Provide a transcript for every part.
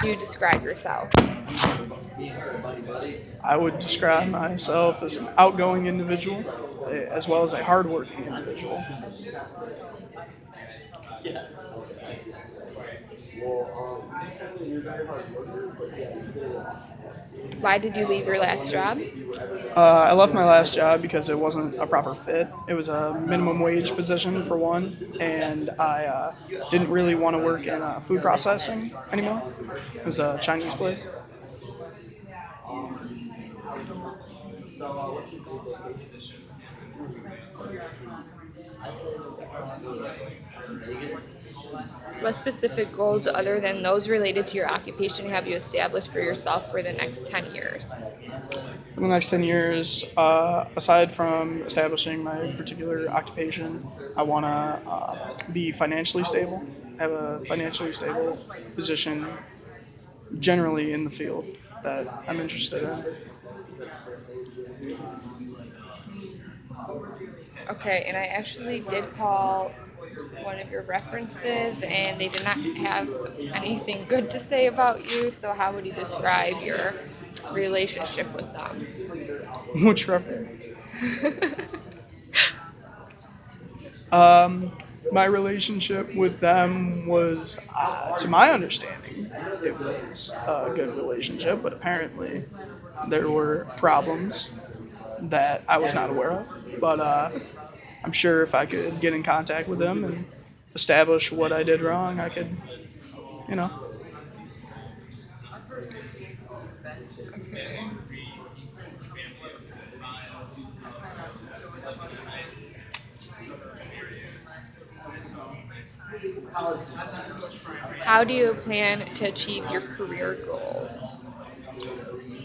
Do you describe yourself? I would describe myself as an outgoing individual, as well as a hardworking individual. Why did you leave your last job? I left my last job because it wasn't a proper fit. It was a minimum wage position for one, and I didn't really want to work in food processing anymore. It was a Chinese place. What specific goals, other than those related to your occupation, have you established for yourself for the next 10 years? For the next 10 years, aside from establishing my particular occupation, I want to be financially stable, have a financially stable position generally in the field that I'm interested in. Okay, and I actually did call one of your references, and they did not have anything good to say about you. So, how would you describe your relationship with them? Which reference? My relationship with them was, to my understanding, it was a good relationship, but apparently there were problems that I was not aware of. But I'm sure if I could get in contact with them and establish what I did wrong, I could, you know. How do you plan to achieve your career goals?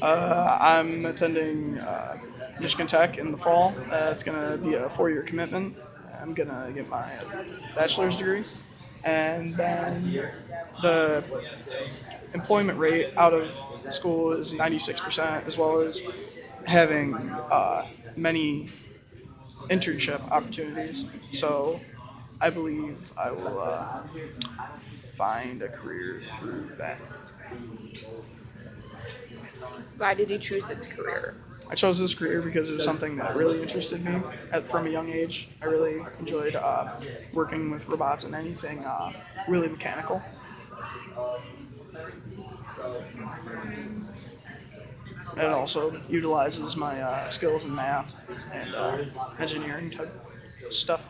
I'm attending Michigan Tech in the fall. It's going to be a 4-year commitment. I'm going to get my bachelor's degree. And then the employment rate out of school is 96%, as well as having many internship opportunities. So I believe I will find a career through that. Why did you choose this career? I chose this career because it was something that really interested me from a young age. I really enjoyed working with robots and anything really mechanical. And it also utilizes my skills in math and engineering type stuff.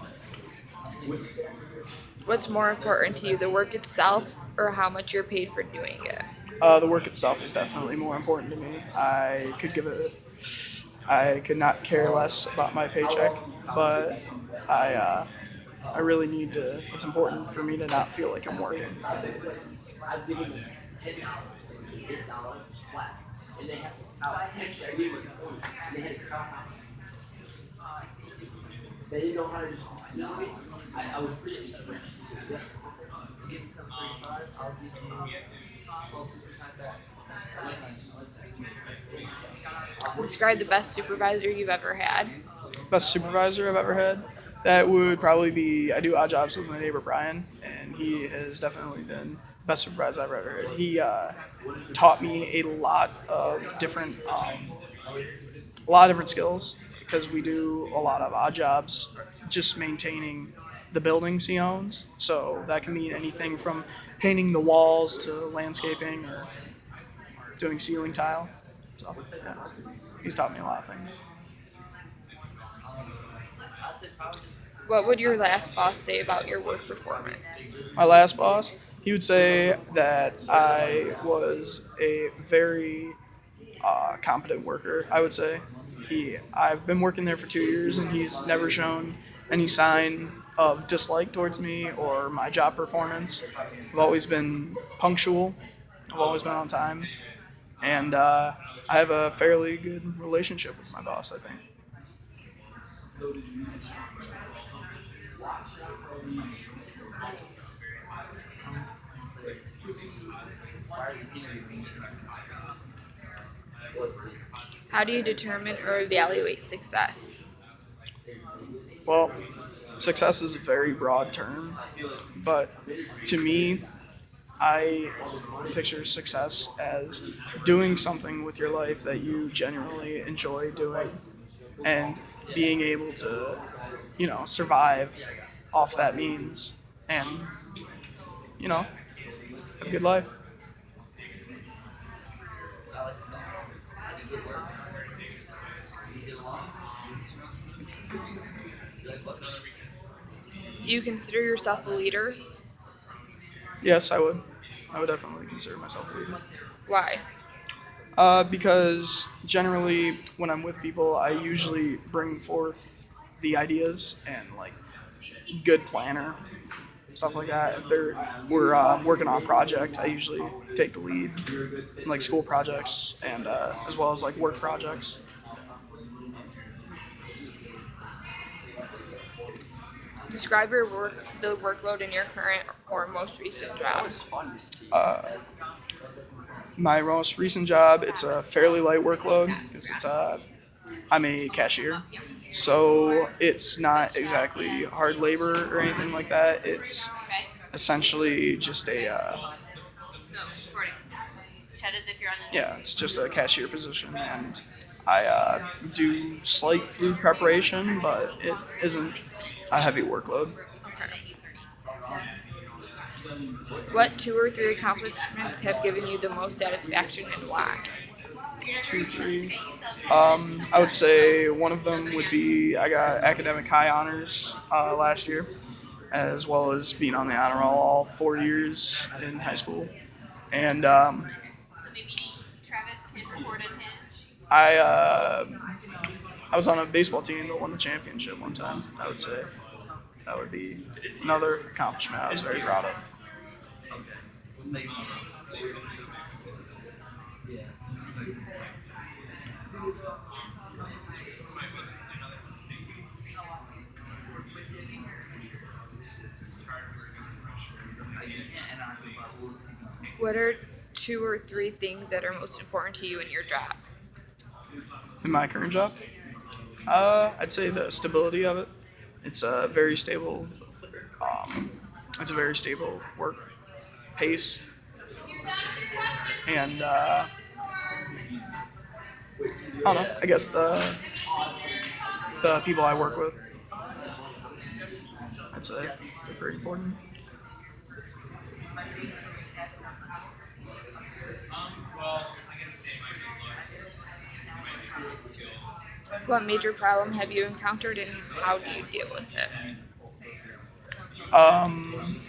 What's more important to you, the work itself or how much you're paid for doing it? The work itself is definitely more important to me. I could not care less about my paycheck, but I really need to. It's important for me to not feel like I'm working. Describe the best supervisor you've ever had. Best supervisor I've ever had. That would probably be. I do odd jobs with my neighbor Brian, and he has definitely been the best supervisor I've ever had. He taught me a lot of different skills because we do a lot of odd jobs, just maintaining the buildings he owns. So that can mean anything from painting the walls to landscaping or doing ceiling tile. So yeah, he's taught me a lot of things. What would your last boss say about your work performance? My last boss, he would say that I was a very competent worker. I would say I've been working there for 2 years, and he's never shown any sign of dislike towards me or my job performance. I've always been punctual. I've always been on time, and I have a fairly good relationship with my boss, I think. How do you determine or evaluate success? Well, success is a very broad term, but to me, I picture success as doing something with your life that you genuinely enjoy doing and being able to, survive off that means and, have a good life. Do you consider yourself a leader? Yes, I would. I would definitely consider myself a leader. Why? Because generally, when I'm with people, I usually bring forth the ideas and like good planner, stuff like that. If we're working on a project, I usually take the lead, in, like school projects and as well as like work projects. Describe the workload in your current or most recent jobs. My most recent job, it's a fairly light workload because I'm a cashier, so it's not exactly hard labor or anything like that. It's essentially just it's just a cashier position, and I do slight food preparation, but it isn't a heavy workload. Okay. What 2 or 3 accomplishments have given you the most satisfaction and why? 2, 3. I would say one of them would be I got academic high honors last year, as well as being on the honor roll all 4 years in high school, and I I was on a baseball team that won the championship one time. I would say that would be another accomplishment I was very proud of. What are 2 or 3 things that are most important to you in your job? In my current job, I'd say the stability of it. It's a very stable. It's a very stable work pace, and I don't know. I guess the people I work with, I'd say they're pretty important. What major problem have you encountered and how do you deal with it? Um,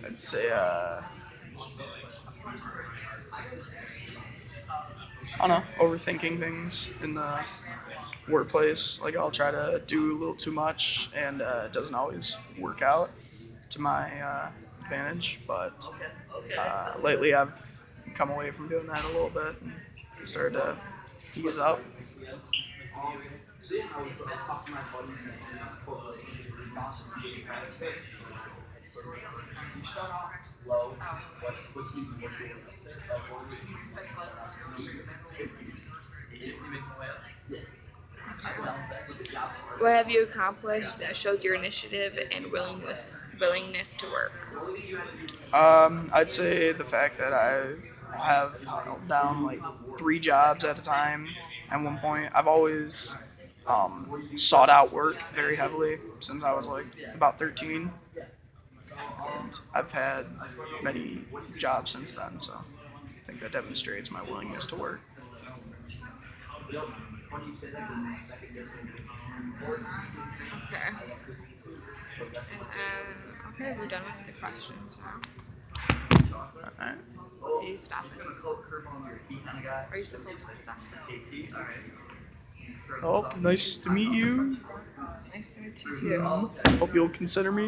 I'd say I don't know, overthinking things in the workplace. Like I'll try to do a little too much, and it doesn't always work out to my advantage. But lately, I've come away from doing that a little bit and started to ease up. What have you accomplished that shows your initiative and willingness to work? I'd say the fact that I have held down like 3 jobs at a time at one point. I've always sought out work very heavily since I was like about 13. And I've had many jobs since then, so I think that demonstrates my willingness to work. Okay. Okay, we're done with the questions now. Alright. Did you stop it? Are you supposed to stop it? Oh, nice to meet you. Nice to meet you too. Hope you'll consider me